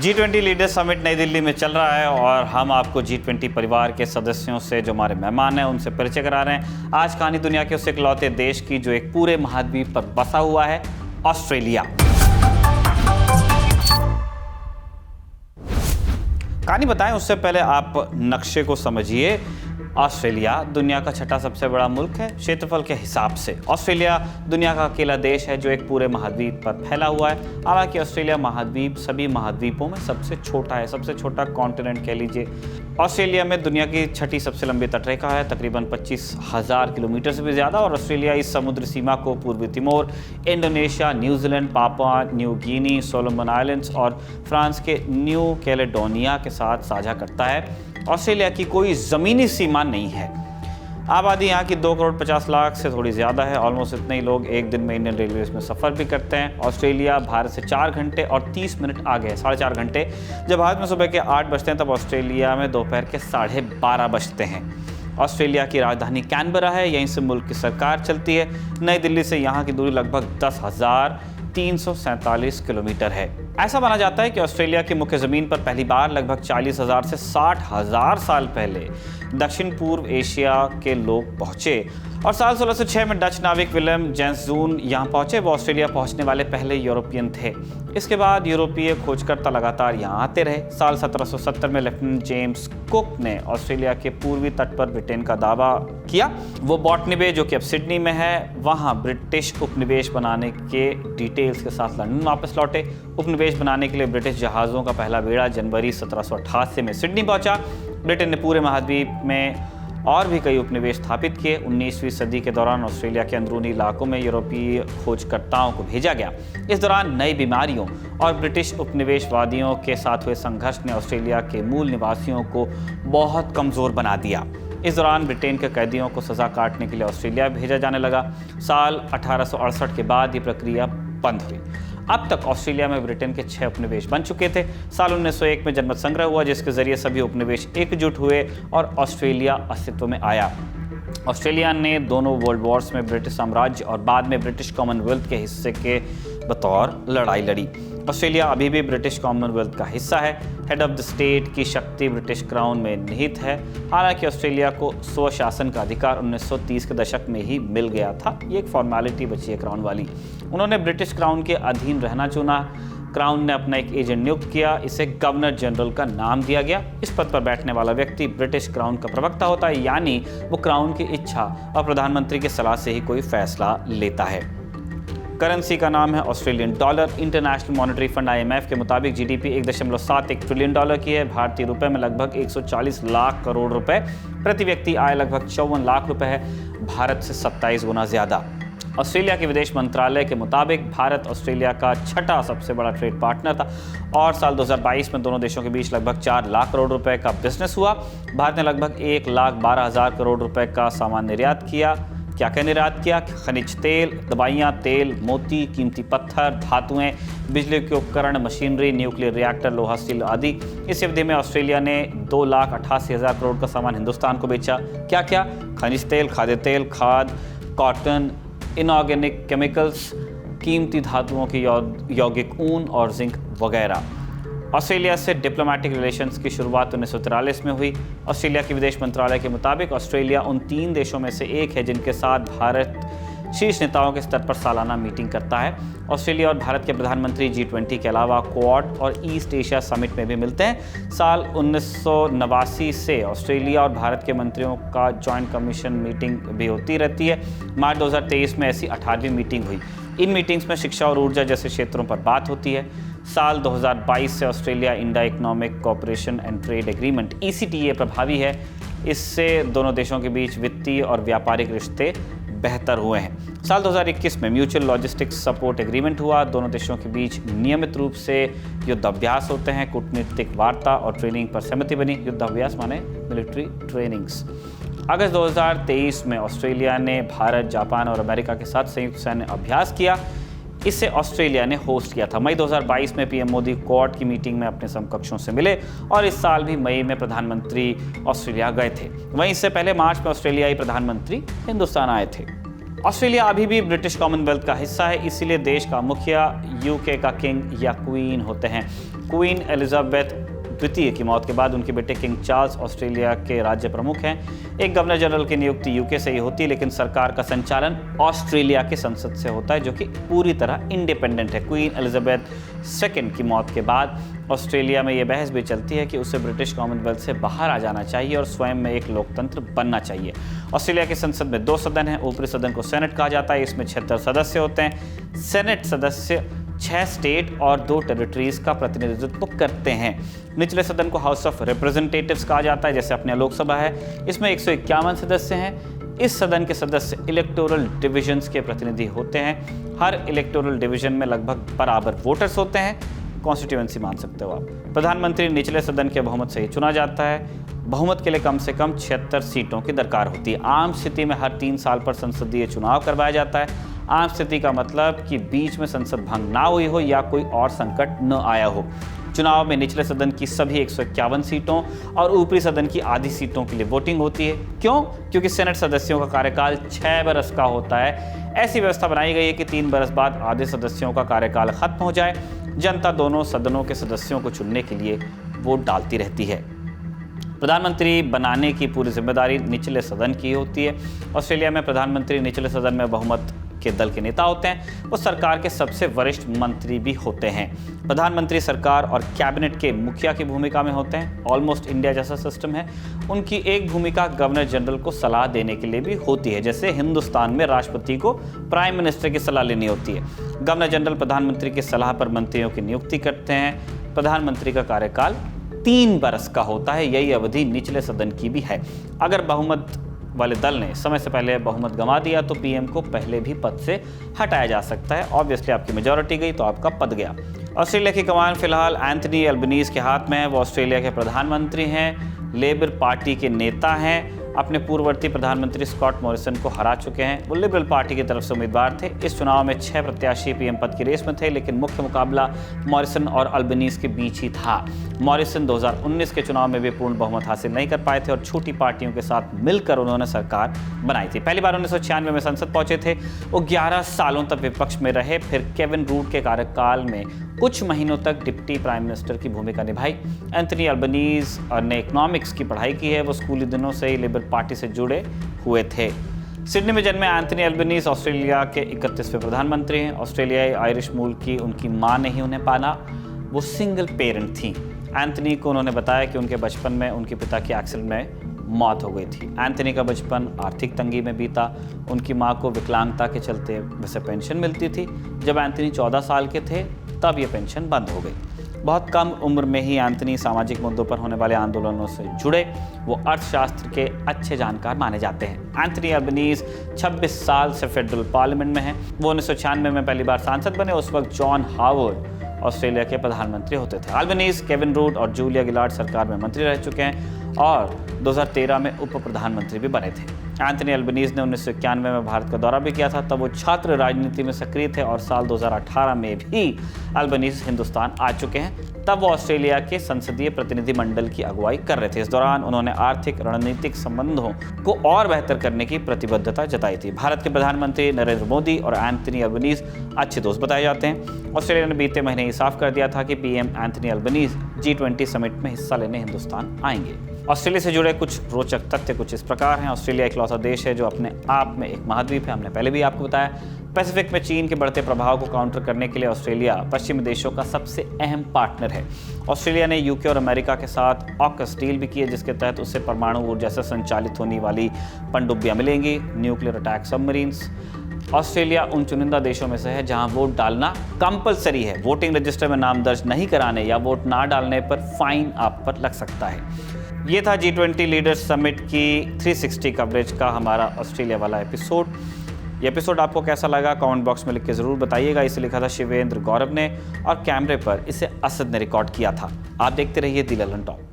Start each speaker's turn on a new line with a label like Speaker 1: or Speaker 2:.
Speaker 1: G20 leader summit नई दिल्ली में चल रहा है और हम आपको G20 परिवार के सदस्यों से जो हमारे मेहमान हैं उनसे परिचय करा रहे हैं। आज कहानी दुनिया के उस इकलौते देश की जो एक पूरे महाद्वीप पर बसा हुआ है, ऑस्ट्रेलिया। कहानी बताएं उससे पहले आप नक्शे को समझिए। ऑस्ट्रेलिया दुनिया का छठा सबसे बड़ा मुल्क है क्षेत्रफल के हिसाब से। ऑस्ट्रेलिया दुनिया का अकेला देश है जो एक पूरे महाद्वीप पर फैला हुआ है। हालांकि ऑस्ट्रेलिया महाद्वीप सभी महाद्वीपों में सबसे छोटा है, सबसे छोटा कॉन्टिनेंट कह लीजिए। ऑस्ट्रेलिया में दुनिया की छठी सबसे लंबी तटरेखा है, तकरीबन 25,000 किलोमीटर से भी ज़्यादा। और ऑस्ट्रेलिया इस समुद्री सीमा को पूर्वी Timor, Indonesia, New Zealand, Papua New Guinea, Solomon islands और फ्रांस के न्यू कैलेडोनिया के साथ साझा करता है। ऑस्ट्रेलिया की कोई ज़मीनी सीमा नहीं है। आबादी यहाँ की 2 करोड़ 50 लाख से थोड़ी ज़्यादा है। ऑलमोस्ट इतने ही लोग एक दिन में इंडियन रेलवेज में सफ़र भी करते हैं। ऑस्ट्रेलिया भारत से 4 घंटे और 30 मिनट आगे है, 4.5 घंटे। जब भारत में सुबह के 8 बजते हैं तब ऑस्ट्रेलिया में दोपहर के 12:30 बजते हैं। ऑस्ट्रेलिया की राजधानी कैनबरा है, यहीं से मुल्क की सरकार चलती है। नई दिल्ली से यहाँ की दूरी लगभग 10,347 किलोमीटर है। ऐसा माना जाता है कि ऑस्ट्रेलिया की मुख्य ज़मीन पर पहली बार लगभग 40,000 से 60,000 साल पहले दक्षिण पूर्व एशिया के लोग पहुँचे और साल 1606 में डच नाविक विलियम जैंसजून यहाँ पहुँचे। वो ऑस्ट्रेलिया पहुँचने वाले पहले यूरोपियन थे। इसके बाद यूरोपीय खोजकर्ता लगातार यहाँ आते रहे। साल 1770 में लेफ्टिनेंट जेम्स कुक ने ऑस्ट्रेलिया के पूर्वी तट पर ब्रिटेन का दावा किया। वो बॉटनी बे जो कि अब सिडनी में है, वहाँ ब्रिटिश उपनिवेश बनाने के डिटेल्स के साथ लंदन वापस लौटे। उपनिवेश बनाने के लिए ब्रिटिश जहाज़ों का पहला बेड़ा जनवरी 1788 में सिडनी पहुँचा। ब्रिटेन ने पूरे महाद्वीप में और भी कई उपनिवेश स्थापित किए। 19वीं सदी के दौरान ऑस्ट्रेलिया के अंदरूनी इलाकों में यूरोपीय खोजकर्ताओं को भेजा गया। इस दौरान नई बीमारियों और ब्रिटिश उपनिवेशवादियों के साथ हुए संघर्ष ने ऑस्ट्रेलिया के मूल निवासियों को बहुत कमज़ोर बना दिया। इस दौरान ब्रिटेन के कैदियों को सज़ा काटने के लिए ऑस्ट्रेलिया भेजा जाने लगा। साल 1868 के बाद ये प्रक्रिया बंद हुई। अब तक ऑस्ट्रेलिया में ब्रिटेन के 6 उपनिवेश बन चुके थे। साल 1901 में जनमत संग्रह हुआ जिसके जरिए सभी उपनिवेश एकजुट हुए और ऑस्ट्रेलिया अस्तित्व में आया। ऑस्ट्रेलिया ने दोनों वर्ल्ड वॉर्स में ब्रिटिश साम्राज्य और बाद में ब्रिटिश कॉमनवेल्थ के हिस्से के बतौर लड़ाई लड़ी। ऑस्ट्रेलिया अभी भी ब्रिटिश कॉमनवेल्थ का हिस्सा है। हेड ऑफ द स्टेट की शक्ति ब्रिटिश क्राउन में निहित है। हालांकि ऑस्ट्रेलिया को स्वशासन का अधिकार 1930 के दशक में ही मिल गया था। ये एक फॉर्मेलिटी बची है क्राउन वाली। उन्होंने ब्रिटिश क्राउन के अधीन रहना चुना। क्राउन ने अपना एक एजेंट नियुक्त किया, इसे गवर्नर जनरल का नाम दिया गया। इस पद पर बैठने वाला व्यक्ति ब्रिटिश क्राउन का प्रवक्ता होता है, यानी वो क्राउन की इच्छा और प्रधानमंत्री की सलाह से ही कोई फैसला लेता है। करेंसी का नाम है Australian dollar. International monetary fund IMF के मुताबिक GDP 1.71 ट्रिलियन डॉलर की है। भारतीय रुपए में लगभग 140 लाख करोड़ रुपए। प्रति व्यक्ति आय लगभग 54 लाख रुपए है, भारत से 27 गुना ज़्यादा। ऑस्ट्रेलिया के विदेश मंत्रालय के मुताबिक भारत ऑस्ट्रेलिया का छठा सबसे बड़ा ट्रेड पार्टनर था और साल 2022 में दोनों देशों के बीच लगभग 4 लाख करोड़ रुपए का बिजनेस हुआ। भारत ने लगभग 1,12,000 करोड़ रुपए का सामान निर्यात किया। क्या निर्यात किया? खनिज तेल, दवाइयाँ, तेल, मोती, कीमती पत्थर, धातुएं, बिजली के उपकरण, मशीनरी, न्यूक्लियर रिएक्टर, लोहा, स्टील आदि। इस अवधि में ऑस्ट्रेलिया ने 2,88,000 करोड़ का सामान हिंदुस्तान को बेचा। क्या क्या? खनिज तेल, खाद्य तेल, खाद, कॉटन, इनऑर्गेनिक केमिकल्स, कीमती धातुओं की यौगिक ऊन और जिंक वगैरह। ऑस्ट्रेलिया से डिप्लोमेटिक रिलेशंस की शुरुआत 1943 में हुई। ऑस्ट्रेलिया के विदेश मंत्रालय के मुताबिक ऑस्ट्रेलिया उन 3 देशों में से एक है जिनके साथ भारत शीर्ष नेताओं के स्तर पर सालाना मीटिंग करता है। ऑस्ट्रेलिया और भारत के प्रधानमंत्री G20 के अलावा क्वाड और ईस्ट एशिया समिट में भी मिलते हैं। साल 1989 से ऑस्ट्रेलिया और भारत के मंत्रियों का जॉइंट कमीशन मीटिंग भी होती रहती है। मार्च 2023 में ऐसी 18वीं मीटिंग हुई। इन मीटिंग्स में शिक्षा और ऊर्जा जैसे क्षेत्रों पर बात होती है। साल 2022 से Australia Indo economic cooperation and trade agreement ECTA प्रभावी है। इससे दोनों देशों के बीच वित्तीय और व्यापारिक रिश्ते बेहतर हुए हैं। साल 2021 में म्यूचुअल लॉजिस्टिक्स सपोर्ट एग्रीमेंट हुआ। दोनों देशों के बीच नियमित रूप से युद्धाभ्यास होते हैं। कूटनीतिक वार्ता और ट्रेनिंग पर सहमति बनी। युद्धाभ्यास माने मिलिट्री ट्रेनिंग्स। अगस्त 2023 में ऑस्ट्रेलिया ने भारत, जापान और अमेरिका के साथ संयुक्त सैन्य अभ्यास किया। इसे ऑस्ट्रेलिया ने होस्ट किया था। मई 2022 में PM मोदी क्वाड की मीटिंग में अपने समकक्षों से मिले और इस साल भी मई में प्रधानमंत्री ऑस्ट्रेलिया गए थे। वहीं इससे पहले मार्च में ऑस्ट्रेलियाई प्रधानमंत्री हिंदुस्तान आए थे। ऑस्ट्रेलिया अभी भी ब्रिटिश कॉमनवेल्थ का हिस्सा है, इसीलिए देश का मुखिया यूके का किंग या क्वीन होते हैं। क्वीन एलिजाबेथ द्वितीय की मौत के बाद उनके बेटे किंग चार्ल्स ऑस्ट्रेलिया के राज्य प्रमुख हैं। एक गवर्नर जनरल की नियुक्ति यूके से ही होती है, लेकिन सरकार का संचालन ऑस्ट्रेलिया की संसद से होता है, जो कि पूरी तरह इंडिपेंडेंट है। क्वीन एलिजाबेथ सेकंड की मौत के बाद ऑस्ट्रेलिया में यह बहस भी चलती है कि उसे ब्रिटिश कॉमनवेल्थ से बाहर आ जाना चाहिए और स्वयं में एक लोकतंत्र बनना चाहिए। ऑस्ट्रेलिया की संसद में 2 सदन हैं। ऊपरी सदन को सेनेट कहा जाता है, इसमें 76 सदस्य होते हैं। सेनेट सदस्य 6 स्टेट और 2 टेरिटरीज का प्रतिनिधित्व करते हैं। निचले सदन को हाउस ऑफ रिप्रेजेंटेटिव्स कहा जाता है, जैसे अपने लोकसभा है। इसमें 151 सदस्य हैं। इस सदन के सदस्य इलेक्टोरल डिविजन्स के प्रतिनिधि होते हैं। हर इलेक्टोरल डिवीजन में लगभग बराबर वोटर्स होते हैं, कॉन्स्टिट्यूएंसी मान सकते हो आप। प्रधानमंत्री निचले सदन के बहुमत से ही चुना जाता है। बहुमत के लिए कम से कम 76 सीटों की दरकार होती है। आम स्थिति में हर 3 साल पर संसदीय चुनाव करवाया जाता है। आम स्थिति का मतलब कि बीच में संसद भंग ना हुई हो या कोई और संकट न आया हो। चुनाव में निचले सदन की सभी 151 सीटों और ऊपरी सदन की आधी सीटों के लिए वोटिंग होती है। क्यों? क्योंकि सेनेट सदस्यों का कार्यकाल 6 बरस का होता है। ऐसी व्यवस्था बनाई गई है कि 3 बरस बाद आधे सदस्यों का कार्यकाल खत्म हो जाए। जनता दोनों सदनों के सदस्यों को चुनने के लिए वोट डालती रहती है। प्रधानमंत्री बनाने की पूरी जिम्मेदारी निचले सदन की होती है। ऑस्ट्रेलिया में प्रधानमंत्री निचले सदन में बहुमत के दल के नेता होते हैं। वो सरकार के सबसे वरिष्ठ मंत्री भी होते हैं। प्रधानमंत्री सरकार और कैबिनेट के मुखिया की भूमिका में होते हैं। ऑलमोस्ट इंडिया जैसा सिस्टम है। उनकी एक भूमिका गवर्नर जनरल को सलाह देने के लिए भी होती है, जैसे हिंदुस्तान में राष्ट्रपति को प्राइम मिनिस्टर की सलाह लेनी होती है। गवर्नर जनरल प्रधानमंत्री की सलाह पर मंत्रियों की नियुक्ति करते हैं। प्रधानमंत्री का कार्यकाल 3 बरस का होता है। यही अवधि निचले सदन की भी है। अगर बहुमत वाले दल ने समय से पहले बहुमत गंवा दिया तो पीएम को पहले भी पद से हटाया जा सकता है। ऑब्वियसली आपकी मेजॉरिटी गई तो आपका पद गया। ऑस्ट्रेलिया की कमान फिलहाल एंथनी अल्बनीज़ के हाथ में है। वो ऑस्ट्रेलिया के प्रधानमंत्री हैं, लेबर पार्टी के नेता हैं। अपने पूर्ववर्ती प्रधानमंत्री स्कॉट मॉरिसन को हरा चुके हैं। वो लिबरल पार्टी की तरफ से उम्मीदवार थे। इस चुनाव में 6 प्रत्याशी पीएम पद की रेस में थे, लेकिन मुख्य मुकाबला मॉरिसन और अल्बनीज़ के बीच ही था। मॉरिसन 2019 के चुनाव में भी पूर्ण बहुमत हासिल नहीं कर पाए थे और छोटी पार्टियों के साथ मिलकर उन्होंने सरकार बनाई थी। पहली बार 1996 में संसद पहुंचे थे। वो 11 सालों तक विपक्ष में रहे। फिर केविन रूड के कार्यकाल में कुछ महीनों तक डिप्टी प्राइम मिनिस्टर की भूमिका निभाई। एंथनी अल्बनीज़ ने इकोनॉमिक्स की पढ़ाई की है। वो स्कूली दिनों से ही लिबरल पार्टी से जुड़े हुए थे। सिडनी में जन्मे एंथनी अल्बनीज़ ऑस्ट्रेलिया के 31वें प्रधानमंत्री हैं। ऑस्ट्रेलियाई आयरिश मूल की उनकी मां ने ही उन्हें पाला। वो सिंगल पेरेंट थी। एंथनी को उन्होंने बताया कि उनके बचपन में उनके पिता की एक्सीडेंट में मौत हो गई थी। एंथनी का बचपन आर्थिक तंगी में बीता। उनकी मां को विकलांगता के चलते वैसे पेंशन मिलती थी। जब एंथनी 14 साल के थे तब ये पेंशन बंद हो गई। बहुत कम उम्र में ही एंथनी सामाजिक मुद्दों पर होने वाले आंदोलनों से जुड़े। वो अर्थशास्त्र के अच्छे जानकार माने जाते हैं। एंथनी अल्बनीज़ 26 साल से फेडरल पार्लियामेंट में हैं। वो 1996 में पहली बार सांसद बने। उस वक्त जॉन हावर्ड ऑस्ट्रेलिया के प्रधानमंत्री होते थे। अल्बनीज़ केविन रूड और जूलिया गिलार्ड सरकार में मंत्री रह चुके हैं और 2013 में उप प्रधानमंत्री भी बने थे। एंथनी अल्बनीज़ ने 1991 में भारत का दौरा भी किया था। तब वो छात्र राजनीति में सक्रिय थे और साल 2018 में भी अल्बनीज़ हिंदुस्तान आ चुके हैं। तब वो ऑस्ट्रेलिया के संसदीय प्रतिनिधिमंडल की अगुवाई कर रहे थे। इस दौरान उन्होंने आर्थिक रणनीतिक संबंधों को और बेहतर करने की प्रतिबद्धता जताई थी। भारत के प्रधानमंत्री नरेंद्र मोदी और एंथनी अल्बनीज़ अच्छे दोस्त बताए जाते हैं। ऑस्ट्रेलिया ने बीते महीने ही साफ कर दिया था कि PM Anthony Albanese G20 summit में हिस्सा लेने हिंदुस्तान आएंगे। ऑस्ट्रेलिया से जुड़े कुछ रोचक तथ्य कुछ इस प्रकार हैं। ऑस्ट्रेलिया इकलौता देश है जो अपने आप में एक महाद्वीप है। हमने पहले भी आपको बताया। पैसिफिक में चीन के बढ़ते प्रभाव को काउंटर करने के लिए ऑस्ट्रेलिया पश्चिमी देशों का सबसे अहम पार्टनर है। ऑस्ट्रेलिया ने यूके और अमेरिका के साथ ऑकस डील भी की है, जिसके तहत उससे परमाणु ऊर्जा से संचालित होने वाली पनडुब्बियां मिलेंगी, न्यूक्लियर अटैक सबमरीन्स। ऑस्ट्रेलिया उन चुनिंदा देशों में से है जहां वोट डालना कंपलसरी है। वोटिंग रजिस्टर में नाम दर्ज नहीं कराने या वोट ना डालने पर फाइन आप पर लग सकता है। ये था G20 लीडर्स समिट की 360 कवरेज का हमारा ऑस्ट्रेलिया वाला एपिसोड। ये एपिसोड आपको कैसा लगा कमेंट बॉक्स में लिख के ज़रूर बताइएगा। इसे लिखा था शिवेंद्र गौरव ने और कैमरे पर इसे असद ने रिकॉर्ड किया था। आप देखते रहिए दी ललन टॉक।